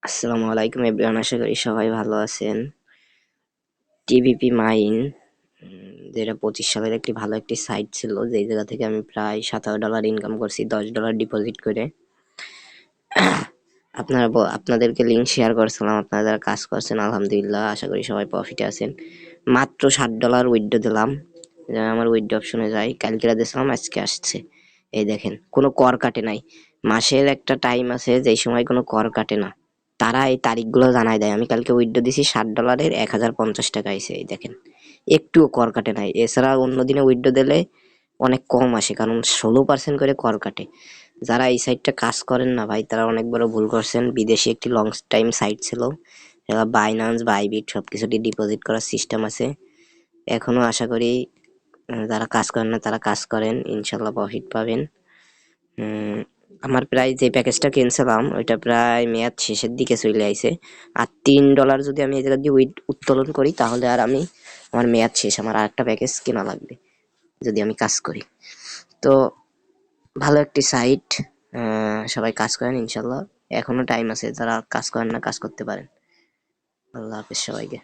আসসালামু আলাইকুম এভরিওয়ান, আশা করি সবাই ভালো আছেন। টিভিপি মাইন যেটা 25 সালের একটি ভালো একটি সাইট ছিল, যেই জায়গা থেকে আমি প্রায় $17 ইনকাম করছি $10 ডিপোজিট করে। আপনাদেরকে লিঙ্ক শেয়ার করছিলাম, আপনারা যারা কাজ করছেন আলহামদুলিল্লাহ, আশা করি সবাই প্রফিটে আছেন। মাত্র $60 উইথড্র দিলাম। আমার উইথড্র অপশনে যাই, কালকে দিয়েছিলাম, আজকে আসছে। এই দেখেন, কোনো কর কাটে নাই। মাসের একটা টাইম আছে যেই সময় কোনো কর কাটে না, তারা এই তারিখগুলো জানাই দেয়। আমি কালকে উইথড্র দিছি $60, 1050 টাকা আইছে। এই দেখেন, একটুও কর কাটে নাই। এছাড়া অন্য দিনে উইথড্র দিলে অনেক কম আসে, কারণ 16% করে কর কাটে। যারা এই সাইটটা কাজ করেন না ভাই, তারা অনেক বড় ভুল করছেন। বিদেশি একটি লং টাইম সাইট ছিল, এরা বাইন্যান্স বাইবিট সবকিছুটি ডিপোজিট করার সিস্টেম আছে। এখনো আশা করি যারা কাজ করেন না তারা কাজ করেন, ইনশাল্লাহ প্রফিট পাবেন। উম, আমার প্রায় যে প্যাকেজটা কিনছিলাম ওইটা প্রায় মেয়াদ শেষের দিকে চলে আইছে। আর $3 যদি আমি এই জায়গা দিয়ে উত্তোলন করি, তাহলে আর আমার মেয়াদ শেষ, আমার আর একটা প্যাকেজ কেনা লাগবে যদি আমি কাজ করি। তো ভালো একটি সাইট, সবাই কাজ করেন ইনশাল্লাহ। এখনো টাইম আছে, যারা কাজ করেন না কাজ করতে পারেন। আল্লাহ হাফেজ সবাইকে।